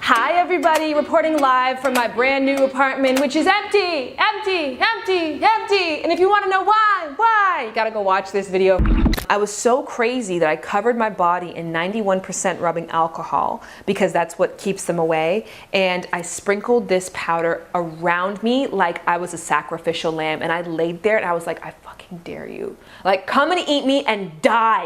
Hi everybody, reporting live from my brand new apartment, which is empty. And if you want to know why, you gotta go watch this video. I was so crazy that I covered my body in 91% rubbing alcohol because that's what keeps them away. And I sprinkled this powder around me like I was a sacrificial lamb. And I laid there and I was like, I fucking dare you. Like, come and eat me and die.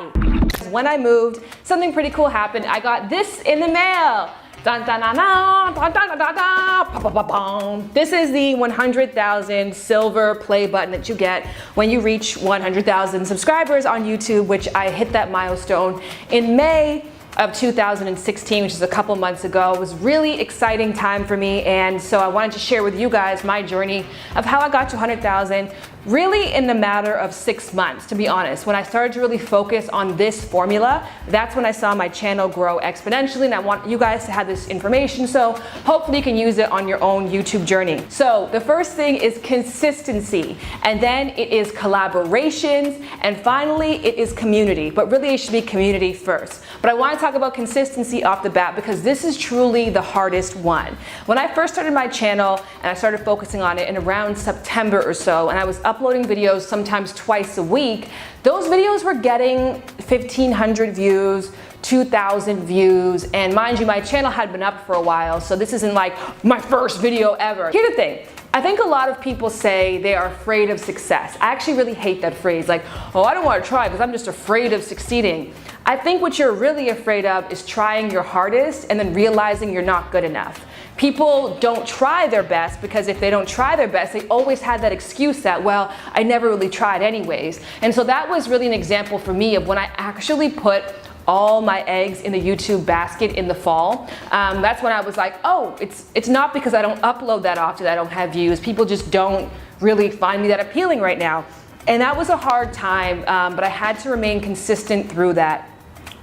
When I moved, something pretty cool happened. I got this in the mail. Dun, dun, dun, dun, dun, dun, dun, dun, pa, pa, pa, pa. This is the 100,000 silver play button that you get when you reach 100,000 subscribers on YouTube, which I hit that milestone in May of 2016, which is a couple months ago. It was really exciting time for me, and so I wanted to share with you guys my journey of how I got to 100,000 really in the matter of 6 months, to be honest. When I started to really focus on this formula, that's when I saw my channel grow exponentially, and I want you guys to have this information so hopefully you can use it on your own YouTube journey. So the first thing is consistency, and then it is collaborations, and finally it is community, but really it should be community first. But I want to talk about consistency off the bat because this is truly the hardest one. When I first started my channel and I started focusing on it in around September or so, and I was uploading videos sometimes twice a week, those videos were getting 1,500 views, 2,000 views, and mind you, my channel had been up for a while, so this isn't like my first video ever. Here's the thing. I think a lot of people say they are afraid of success. I actually really hate that phrase, like, oh, I don't want to try because I'm just afraid of succeeding. I think what you're really afraid of is trying your hardest and then realizing you're not good enough. People don't try their best because if they don't try their best, they always had that excuse that, well, I never really tried anyways. And so that was really an example for me of when I actually put all my eggs in the YouTube basket in the fall. That's when I was like, oh, it's not because I don't upload that often that I don't have views. People just don't really find me that appealing right now. And that was a hard time, but I had to remain consistent through that.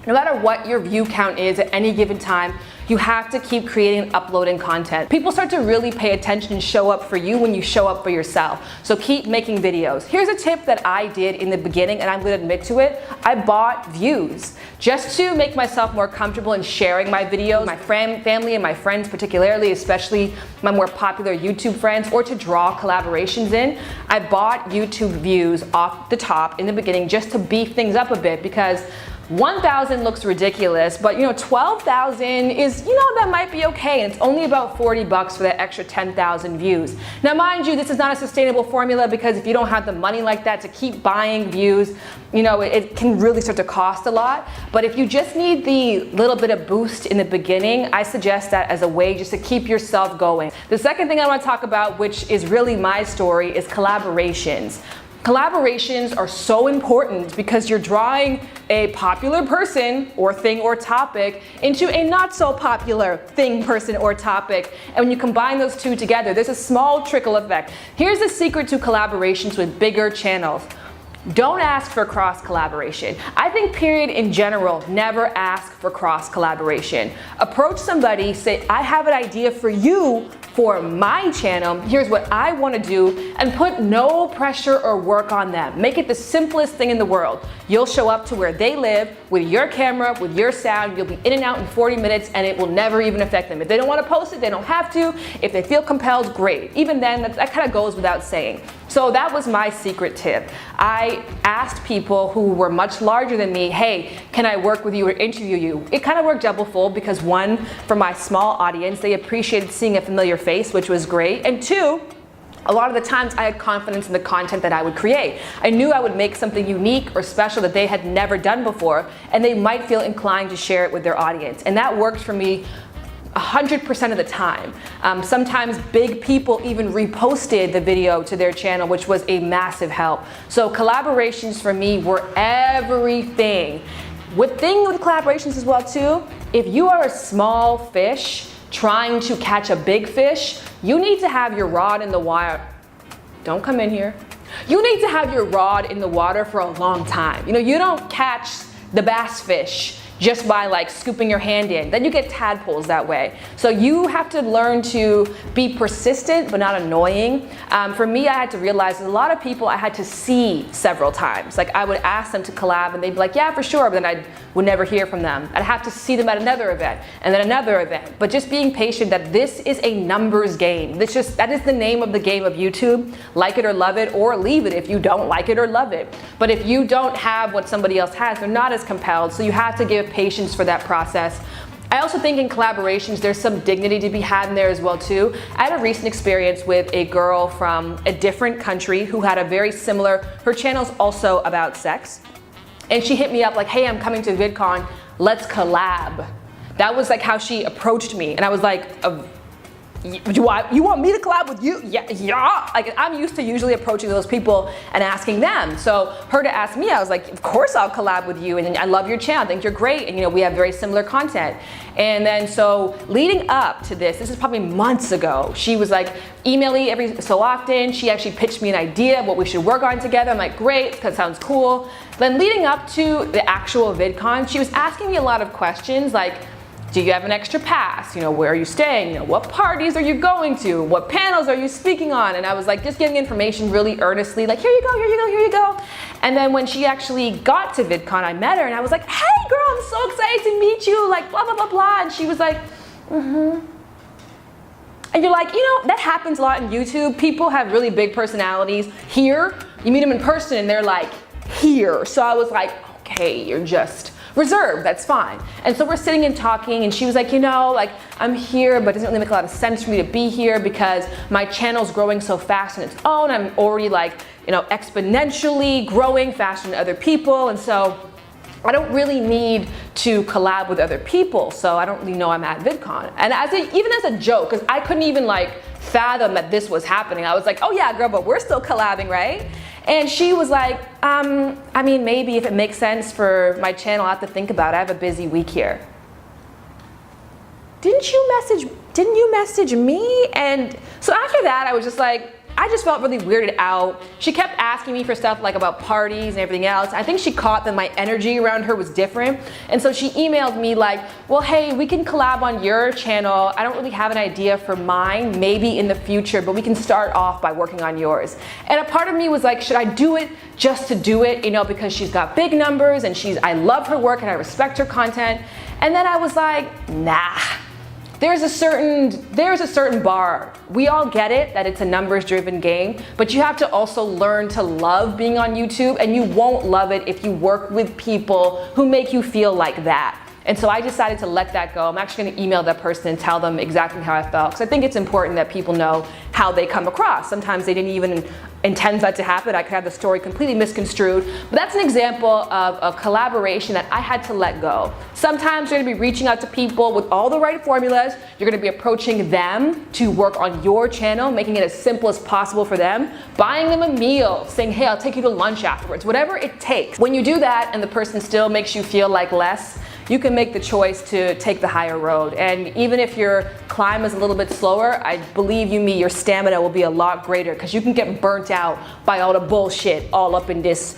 No matter what your view count is at any given time, you have to keep creating and uploading content. People start to really pay attention and show up for you when you show up for yourself. So keep making videos. Here's a tip that I did in the beginning, and I'm gonna admit to it. I bought views just to make myself more comfortable in sharing my videos, my family and my friends particularly, especially my more popular YouTube friends, or to draw collaborations in. I bought YouTube views off the top in the beginning just to beef things up a bit because 1,000 looks ridiculous, but 12,000 is, that might be okay. And it's only about 40 bucks for that extra 10,000 views. Now, mind you, this is not a sustainable formula because if you don't have the money like that to keep buying views, it can really start to cost a lot. But if you just need the little bit of boost in the beginning, I suggest that as a way just to keep yourself going. The second thing I want to talk about, which is really my story, is collaborations. Collaborations are so important because you're drawing a popular person or thing or topic into a not so popular thing, person, or topic. And when you combine those two together, there's a small trickle effect. Here's the secret to collaborations with bigger channels. Don't ask for cross collaboration. I think period in general, never ask for cross collaboration. Approach somebody, say, I have an idea for you for my channel, here's what I want to do, and put no pressure or work on them. Make it the simplest thing in the world. You'll show up to where they live with your camera, with your sound, you'll be in and out in 40 minutes and it will never even affect them. If they don't want to post it, they don't have to. If they feel compelled, great. Even then, that kind of goes without saying. So that was my secret tip. I asked people who were much larger than me, hey, can I work with you or interview you? It kind of worked double-fold because one, for my small audience, they appreciated seeing a familiar face, which was great. And two, a lot of the times I had confidence in the content that I would create. I knew I would make something unique or special that they had never done before, and they might feel inclined to share it with their audience. And that worked for me 100% of the time. Sometimes big people even reposted the video to their channel, which was a massive help. So collaborations for me were everything. With collaborations as well too, if you are a small fish trying to catch a big fish, you need to have your rod in the water. Don't come in here. You need to have your rod in the water for a long time. You don't catch the bass fish just by like scooping your hand in. Then you get tadpoles that way. So you have to learn to be persistent but not annoying. For me, I had to realize that a lot of people I had to see several times. Like I would ask them to collab and they'd be like, yeah, for sure, but then I'd would never hear from them. I'd have to see them at another event and then another event. But just being patient that this is a numbers game. That is the name of the game of YouTube. Like it or love it, or leave it if you don't like it or love it. But if you don't have what somebody else has, they're not as compelled. So you have to give patience for that process. I also think in collaborations, there's some dignity to be had in there as well too. I had a recent experience with a girl from a different country who had a very similar, her channel's also about sex. And she hit me up like, hey, I'm coming to VidCon, let's collab. That was like how she approached me. And I was like, you want me to collab with you? Yeah. Like, I'm used to usually approaching those people and asking them. So her to ask me, I was like, of course I'll collab with you. And I love your channel, I think you're great. And we have very similar content. And then so leading up to this is probably months ago, she was like, email me every so often. She actually pitched me an idea of what we should work on together. I'm like, great, because sounds cool. Then leading up to the actual VidCon, she was asking me a lot of questions like, do you have an extra pass? Where are you staying? What parties are you going to? What panels are you speaking on? And I was like, just getting information really earnestly, like, here you go, here you go, here you go. And then when she actually got to VidCon, I met her and I was like, hey girl, I'm so excited to meet you, like blah, blah, blah, blah. And she was like, mm-hmm. And you're like, that happens a lot in YouTube. People have really big personalities. Here, you meet them in person and they're like, here. So I was like, okay, you're just reserved, that's fine. And so we're sitting and talking and she was like, I'm here, but it doesn't really make a lot of sense for me to be here because my channel's growing so fast on its own. I'm already exponentially growing faster than other people. And so I don't really need to collab with other people. So I don't really know I'm at VidCon. And even as a joke, because I couldn't even fathom that this was happening. I was like, oh yeah, girl, but we're still collabing, right? And she was like, maybe if it makes sense for my channel, I have to think about it. I have a busy week here. Didn't you message me? And so after that, I was just like, I just felt really weirded out. She kept asking me for stuff about parties and everything else. I think she caught that my energy around her was different. And so she emailed me like, well, hey, we can collab on your channel. I don't really have an idea for mine, maybe in the future, but we can start off by working on yours. And a part of me was like, should I do it just to do it? Because she's got big numbers and I love her work and I respect her content. And then I was like, nah. There's a certain bar. We all get it that it's a numbers-driven game, but you have to also learn to love being on YouTube, and you won't love it if you work with people who make you feel like that. And so I decided to let that go. I'm actually gonna email that person and tell them exactly how I felt, because I think it's important that people know how they come across. Sometimes they didn't even intend that to happen. I could have the story completely misconstrued. But that's an example of a collaboration that I had to let go. Sometimes you're gonna be reaching out to people with all the right formulas. You're gonna be approaching them to work on your channel, making it as simple as possible for them, buying them a meal, saying, hey, I'll take you to lunch afterwards, whatever it takes. When you do that and the person still makes you feel like less, you can make the choice to take the higher road. And even if your climb is a little bit slower, I believe me, your stamina will be a lot greater because you can get burnt out by all the bullshit all up in this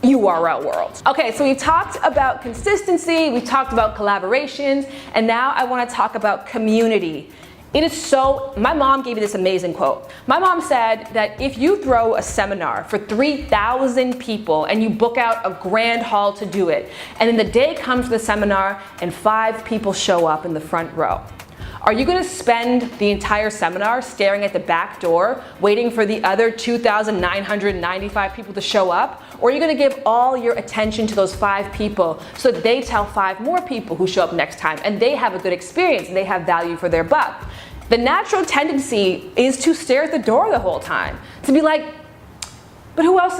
URL world. Okay, so we talked about consistency, we talked about collaborations, and now I want to talk about community. My mom gave me this amazing quote. My mom said that if you throw a seminar for 3,000 people and you book out a grand hall to do it, and then the day comes to the seminar and 5 people show up in the front row, are you gonna spend the entire seminar staring at the back door, waiting for the other 2,995 people to show up? Or are you gonna give all your attention to those 5 people so that they tell 5 more people who show up next time and they have a good experience and they have value for their buck? The natural tendency is to stare at the door the whole time, to be like, but who else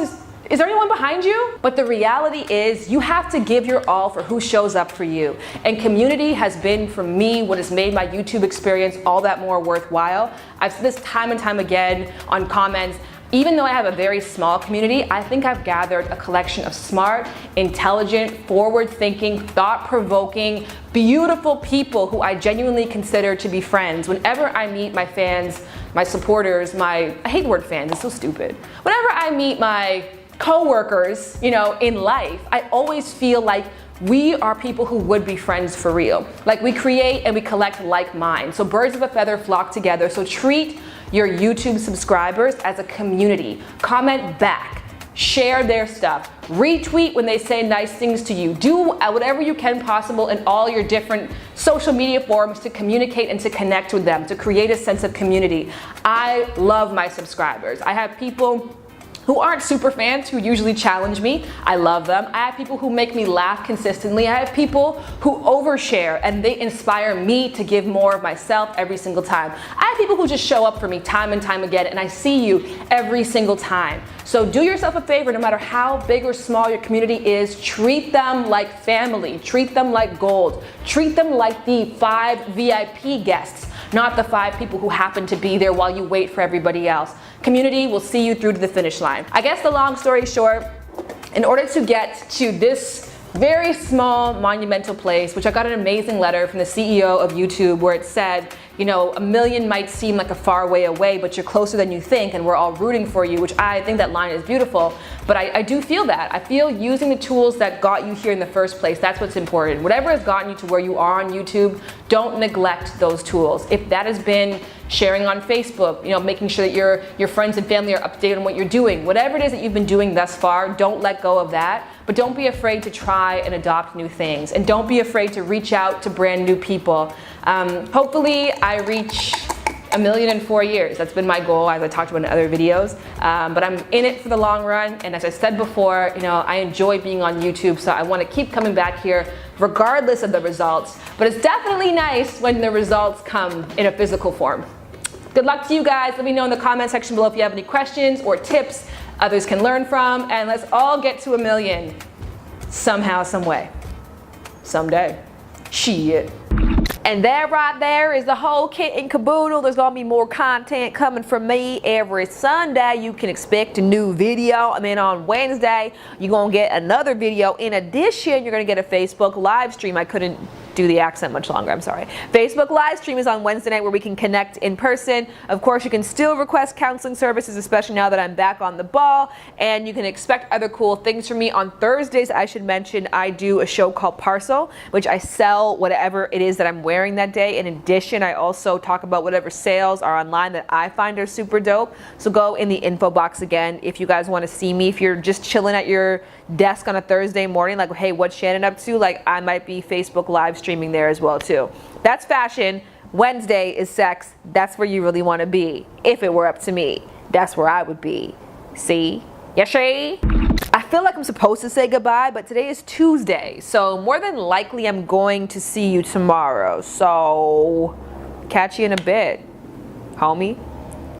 is there anyone behind you? But the reality is you have to give your all for who shows up for you. And community has been, for me, what has made my YouTube experience all that more worthwhile. I've said this time and time again on comments. Even though I have a very small community, I think I've gathered a collection of smart, intelligent, forward-thinking, thought-provoking, beautiful people who I genuinely consider to be friends. Whenever I meet my fans, my supporters, I hate the word fans, it's so stupid. Whenever I meet my co-workers, in life, I always feel like we are people who would be friends for real. Like, we create and we collect like minds. So birds of a feather flock together. So treat your YouTube subscribers as a community. Comment back. Share their stuff. Retweet when they say nice things to you. Do whatever you can possible in all your different social media forums to communicate and to connect with them, to create a sense of community. I love my subscribers. I have people who aren't super fans who usually challenge me. I love them. I have people who make me laugh consistently. I have people who overshare and they inspire me to give more of myself every single time. I have people who just show up for me time and time again, and I see you every single time. So do yourself a favor, no matter how big or small your community is, treat them like family, treat them like gold, treat them like the 5 VIP guests, not the 5 people who happen to be there while you wait for everybody else. Community will see you through to the finish line. I guess the long story short, in order to get to this very small monumental place, which I got an amazing letter from the CEO of YouTube where it said, you know, 1 million might seem like a far way away, but you're closer than you think, and we're all rooting for you, which I think that line is beautiful. But I do feel that. I feel using the tools that got you here in the first place, that's what's important. Whatever has gotten you to where you are on YouTube, don't neglect those tools. If that has been sharing on Facebook, you know, making sure that your friends and family are updated on what you're doing, whatever it is that you've been doing thus far, don't let go of that. But don't be afraid to try and adopt new things. And don't be afraid to reach out to brand new people. Hopefully I reach 1 million in 4 years. That's been my goal, as I talked about in other videos. But I'm in it for the long run. And as I said before, you know, I enjoy being on YouTube, so I want to keep coming back here regardless of the results. But it's definitely nice when the results come in a physical form. Good luck to you guys. Let me know in the comment section below if you have any questions or tips others can learn from, and let's all get to 1 million somehow, some way, someday. Shit. And that right there is the whole kit and caboodle. There's gonna be more content coming from me every Sunday. You can expect a new video, and then on Wednesday you're gonna get another video. In addition, you're gonna get a Facebook live stream. I couldn't do the accent much longer, I'm sorry. Facebook live stream is on Wednesday night where we can connect in person. Of course, you can still request counseling services, especially now that I'm back on the ball, and you can expect other cool things from me. On Thursdays, I should mention, I do a show called Parcel, which I sell whatever it is that I'm wearing that day. In addition, I also talk about whatever sales are online that I find are super dope. So go in the info box again if you guys want to see me. If you're just chilling at your desk on a Thursday morning, like, hey, what's Shannon up to? Like, I might be Facebook live streaming there as well too. That's fashion. Wednesday is sex. That's where you really want to be. If it were up to me, that's where I would be. See? Yes, she? I feel like I'm supposed to say goodbye, but today is Tuesday, so more than likely I'm going to see you tomorrow. So catch you in a bit, homie.